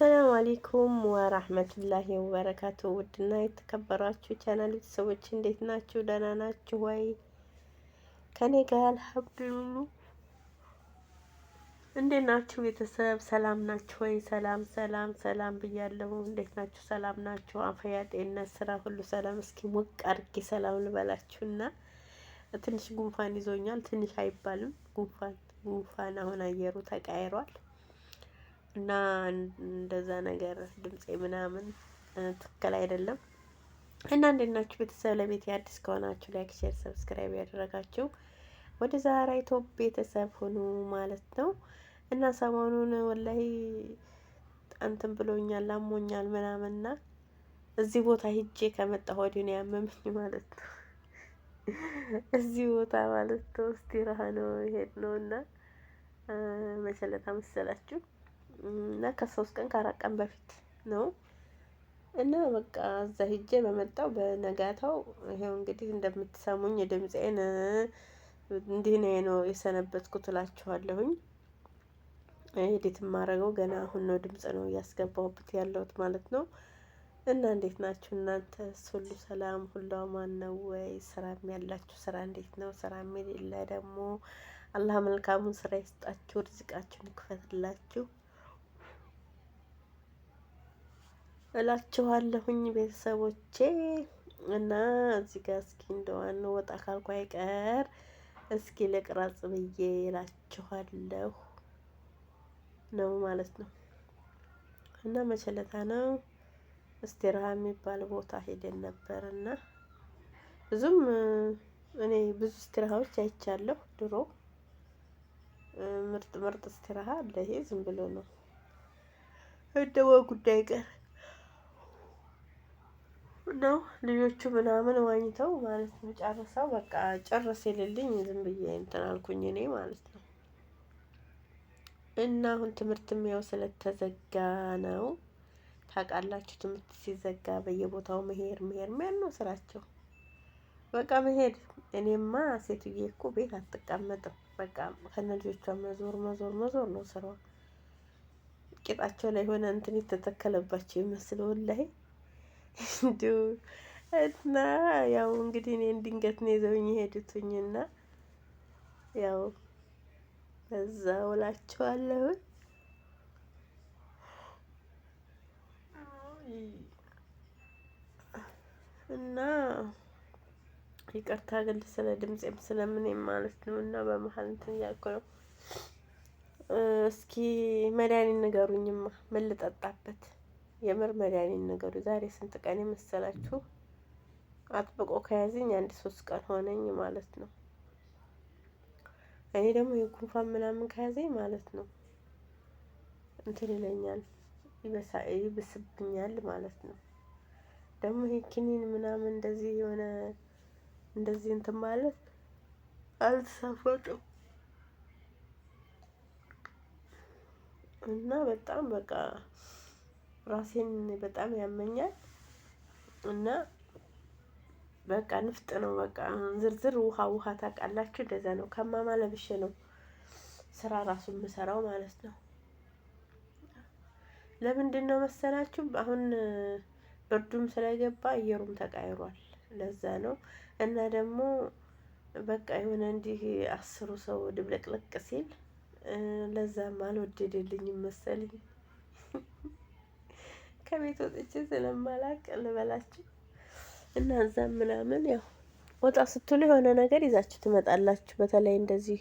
አሰላሙ አለይኩም ወራህመቱላሂ ወበረካቱ። ውድና የተከበራችሁ ቻናል ቤተሰቦች እንዴት ናችሁ? ደህና ናችሁ ወይ? ከኔ ጋር አልሐምዱሊላህ። እንዴት ናችሁ ቤተሰብ? ሰላም ናችሁ ወይ? ሰላም ሰላም ሰላም ብያለሁ። እንዴት ናችሁ? ሰላም ናችሁ? አፍያ፣ ጤንነት፣ ስራ ሁሉ ሰላም? እስኪ ሞቅ አድርጌ ሰላም ልበላችሁና ትንሽ ጉንፋን ይዞኛል። ትንሽ አይባልም ጉንፋን አሁን አየሩ ተቃይሯል እና እንደዛ ነገር ድምጼ ምናምን ትክክል አይደለም። እና እንዴት ናችሁ ቤተሰብ? ለቤት አዲስ ከሆናችሁ ላይክ፣ ሼር፣ ሰብስክራይብ ያደረጋችሁ ወደ ዛሬ ቶፕ ቤተሰብ ሁኑ ማለት ነው። እና ሰሞኑን ወላሂ እንትን ብሎኛል፣ አሞኛል ምናምንና እዚህ ቦታ ሂጄ ከመጣሁ ወዲህ ነው ያመመኝ ማለት ነው። እዚህ ቦታ ማለት ነው እስቲራሃ ነው ሄድ ነውና መሰለታ መሰላችሁ እና ከ3 ቀን ከ4 ቀን በፊት ነው። እና በቃ እዛ ሂጄ በመጣው በነጋታው ይሄው እንግዲህ እንደምትሰሙኝ ድምጼን እንዲህ ነው የሰነበትኩት እላችኋለሁኝ። ኤዲት የማደርገው ገና አሁን ነው፣ ድምጽ ነው እያስገባሁበት ያለሁት ማለት ነው። እና እንዴት ናችሁ እናንተ? ሁሉ ሰላም፣ ሁሉ አማን ነው ወይ? ስራም ያላችሁ ስራ እንዴት ነው? ስራም የሌለ ደግሞ አላህ መልካሙን ስራ ይስጣችሁ፣ ርዝቃችሁን ይክፈትላችሁ እላችኋለሁኝ ቤተሰቦቼ። እና እዚህ ጋር እስኪ እንደዋን ወጣ ካልኩ አይቀር እስኪ ልቅረጽ ብዬ እላችኋለሁ ነው ማለት ነው። እና መቸለታ ነው እስቲራሃ የሚባል ቦታ ሄደን ነበርና ብዙም እኔ ብዙ እስቲራሃዎች አይቻለሁ ድሮ። ምርጥ ምርጥ እስቲራሃ አለ። ይሄ ዝም ብሎ ነው እንደው ጉዳይ ቀር ነው። ልጆቹ ምናምን ዋኝተው ማለት ነው ጨርሰው በቃ ጨርስ የሌለኝ ዝም ብዬ እንትን አልኩኝ እኔ ማለት ነው። እና አሁን ትምህርትም ያው ስለተዘጋ ነው ታውቃላችሁ። ትምህርት ሲዘጋ በየቦታው መሄድ ነው ስራቸው፣ በቃ መሄድ። እኔማ ሴትዬ እኮ ቤት አትቀመጥም፣ በቃ ከነልጆቿ መዞር መዞር መዞር ነው ስራዋ። ቂጣቸው ላይ ሆነ እንትን የተተከለባቸው ይመስል ወላሂ እንዲሁ። እና ያው እንግዲህ እኔን ድንገት ነው ይዘውኝ የሄዱትኝና ያው እዛ ውላቸዋለሁ። እና ይቅርታ ግን ስለ ድምጼም ስለምንም ማለት ነው። እና በመሀል እንትን እያልኩ ነው። እስኪ መድኃኒት ንገሩኝማ ምን ልጠጣበት? የምር መድኃኒት ንገሩ። ዛሬ ስንት ቀን የመሰላችሁ? አጥብቆ ከያዘኝ 1-3 ቀን ሆነኝ ማለት ነው። እኔ ደግሞ የጉንፋን ምናምን ከያዘኝ ማለት ነው እንትን ይለኛል፣ ይብስብኛል ማለት ነው። ደግሞ ይሄ ኪኒን ምናምን እንደዚህ የሆነ እንደዚህ እንትን ማለት አልተሳፈጥም እና በጣም በቃ ራሴን በጣም ያመኛል። እና በቃ ንፍጥ ነው በቃ ዝርዝር ውሃ ታውቃላችሁ፣ እንደዛ ነው። ከማማ ለብሼ ነው ስራ ራሱ የምሰራው ማለት ነው። ለምንድን ነው መሰላችሁ? አሁን ብርዱም ስለገባ አየሩም ተቃይሯል፣ ለዛ ነው። እና ደግሞ በቃ የሆነ እንዲህ 10 ሰው ድብልቅልቅ ሲል ለዛም አልወደደልኝም መሰለኝ። ከቤት ወጥቼ ስለማላቅ ልበላችሁ። እና እዛም ምናምን ያው ወጣ ስትሉ የሆነ ነገር ይዛችሁ ትመጣላችሁ። በተለይ እንደዚህ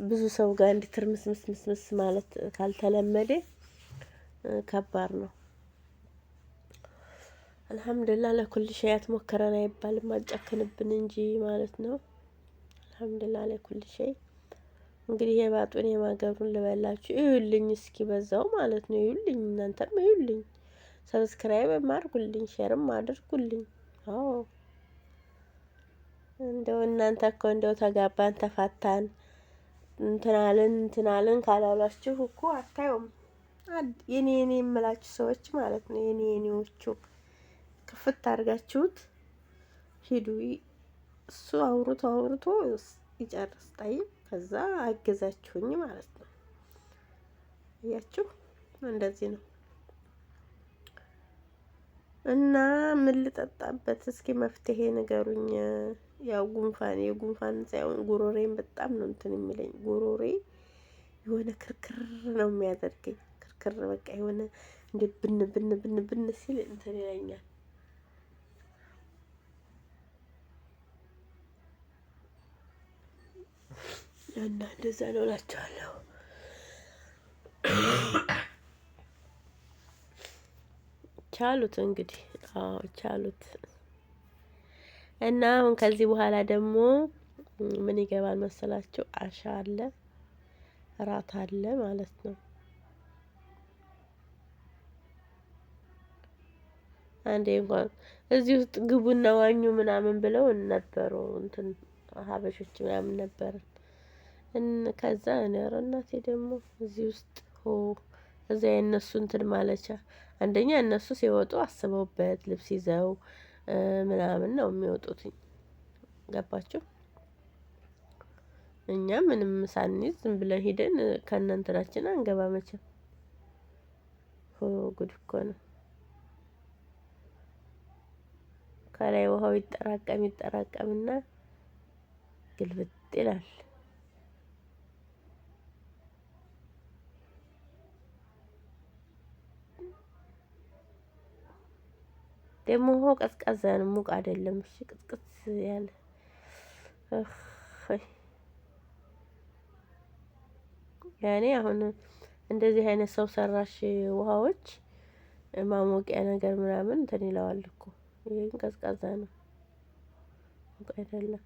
ብዙ ሰው ጋር እንድትርምስምስምስ ማለት ካልተለመደ ከባድ ነው። አልሐምዱሊላህ ለኩል ሸያት ሞከረን አይባልም፣ አልጨክንብን እንጂ ማለት ነው። አልሐምዱሊላህ ለኩል ሸይ። እንግዲህ የባጡን የማገሩን ልበላችሁ። እዩልኝ እስኪ በዛው ማለት ነው። እዩልኝ፣ እናንተም እዩልኝ፣ ሰብስክራይብ አድርጉልኝ፣ ሼርም አድርጉልኝ። አዎ እንደው እናንተ እኮ እንደው ተጋባን ተፋታን እንትናልን ካላላችሁ እኮ አታዩም። የኔ የምላችሁ ሰዎች ማለት ነው። የኔዎቹ ክፍት አድርጋችሁት ሂዱ። እሱ አውርቶ ይጨርስ ጣይም፣ ከዛ አገዛችሁኝ ማለት ነው። እያችሁ እንደዚህ ነው። እና ምን ልጠጣበት እስኪ መፍትሄ ንገሩኝ። ያው የጉንፋን ሳይሆን ጉሮሬን በጣም ነው እንትን የሚለኝ። ጉሮሬ የሆነ ክርክር ነው የሚያደርገኝ። ክርክር በቃ የሆነ እንደ ብን ብን ብን ብን ሲል እንትን ይለኛል። እና እንደዛ ነው እላቸዋለሁ። ቻሉት እንግዲህ፣ አዎ ቻሉት። እና አሁን ከዚህ በኋላ ደግሞ ምን ይገባል መሰላችሁ? አሻ አለ፣ እራት አለ ማለት ነው። አንዴ እንኳን እዚህ ውስጥ ግቡና ዋኙ ምናምን ብለው ነበሩ እንትን ሀበሾች ምናምን ነበር። ከዛ እኔ ኧረ እናቴ ደግሞ እዚህ ውስጥ እዚያ የእነሱ እንትን ማለቻ አንደኛ እነሱ ሲወጡ አስበውበት ልብስ ይዘው ምናምን ነው የሚወጡትኝ። ገባችሁ? እኛ ምንም ሳንይዝ ዝም ብለን ሄደን ከነ እንትናችን አንገባ መቼም። ጉድ እኮ ነው። ከላይ ውሃው ይጠራቀምና ግልብጥ ይላል። ደግሞ ውሃው ቀዝቃዛ ነው፣ ሙቅ አይደለም። እሺ ቅዝቅዝ ያለ ያኔ አሁን እንደዚህ አይነት ሰው ሰራሽ ውሃዎች ማሞቂያ ነገር ምናምን እንትን ይለዋል እኮ። ይሄ ግን ቀዝቃዛ ነው፣ ሙቅ አይደለም።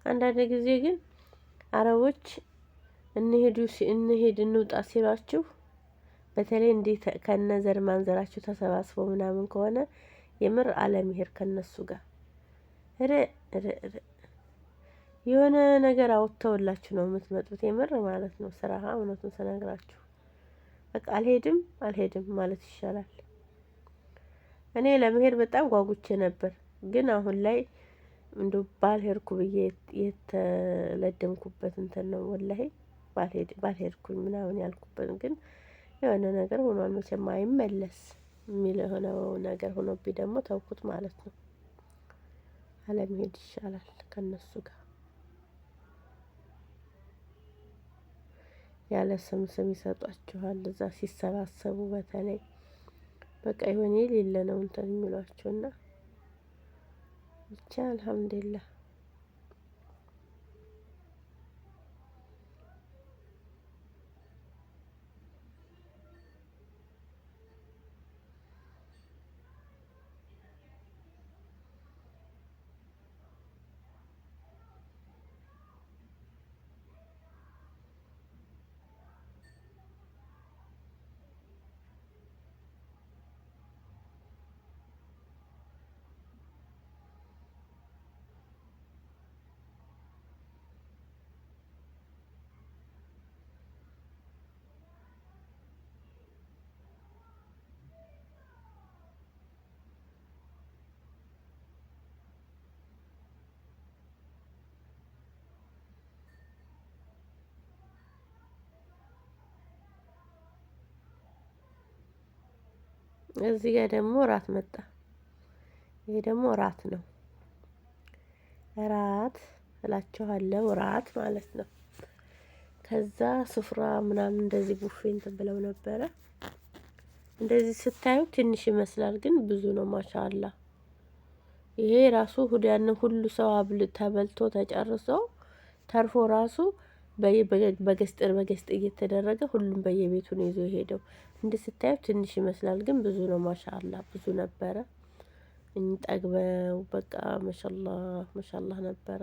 አንዳንድ ጊዜ ግን አረቦች እንሄድ እንውጣ ሲሏችሁ በተለይ እንዴት ከነዘር ማንዘራችሁ ተሰባስበው ምናምን ከሆነ የምር አለመሄድ ከነሱ ጋር የሆነ ነገር አውጥተውላችሁ ነው የምትመጡት። የምር ማለት ነው። ስራ እውነቱን ስነግራችሁ በቃ አልሄድም ማለት ይሻላል። እኔ ለመሄድ በጣም ጓጉቼ ነበር፣ ግን አሁን ላይ እንደው ባልሄድኩ ብዬ የተለደምኩበት እንትን ነው ወላሂ። ባልሄድኩኝ ምናምን ያልኩበት ግን የሆነ ነገር ሆኗል። መቼም አይመለስ የሚል የሆነው ነገር ሆኖብኝ ደግሞ ተውኩት ማለት ነው። አለመሄድ ይሻላል ከነሱ ጋር። ያለ ስም ይሰጧችኋል እዛ ሲሰባሰቡ። በተለይ በቃ የሆነ የሌለ ነው እንትን የሚሏቸውና ብቻ አልሐምዱሊላህ። እዚህ ጋር ደግሞ እራት መጣ። ይሄ ደግሞ እራት ነው። እራት እላችኋለሁ፣ እራት ማለት ነው። ከዛ ስፍራ ምናምን እንደዚህ ቡፌ እንትን ብለው ነበረ። እንደዚህ ስታዩ ትንሽ ይመስላል፣ ግን ብዙ ነው። ማሻአላ ይሄ ራሱ ያን ሁሉ ሰው ተበልቶ ተጨርሶ ተርፎ ራሱ በገስጥ እየተደረገ ሁሉም በየቤቱ ነው ይዞ የሄደው። እንዲህ ስታዩት ትንሽ ይመስላል፣ ግን ብዙ ነው። ማሻአላ ብዙ ነበረ። ጠግበው በቃ ማሻአላህ ነበረ።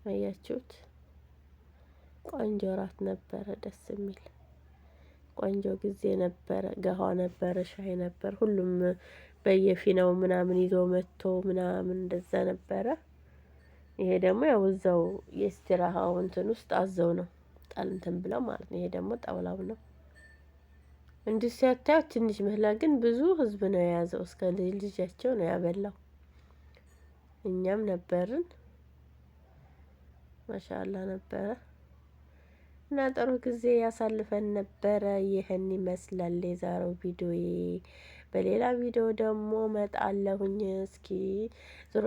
አያችሁት? ቆንጆ እራት ነበረ፣ ደስ የሚል ቆንጆ ጊዜ ነበረ። ገሃ ነበረ፣ ሻይ ነበር። ሁሉም በየፊናው ምናምን ይዞ መጥቶ ምናምን እንደዛ ነበረ። ይሄ ደግሞ ያው እዛው የእስትራሃው እንትን ውስጥ አዘው ነው ጣል እንትን ብለው ማለት ነው። ይሄ ደግሞ ጣውላው ነው። እንዲህ ሲያታዩት ትንሽ ይመስላል፣ ግን ብዙ ህዝብ ነው የያዘው። እስከ ልጃቸው ነው ያበላው። እኛም ነበርን። ማሻአላ ነበረ እና ጥሩ ጊዜ ያሳልፈን ነበረ። ይህን ይመስላል የዛሬው ቪዲዮዬ። በሌላ ቪዲዮ ደግሞ መጣለሁኝ። እስኪ ዞሮ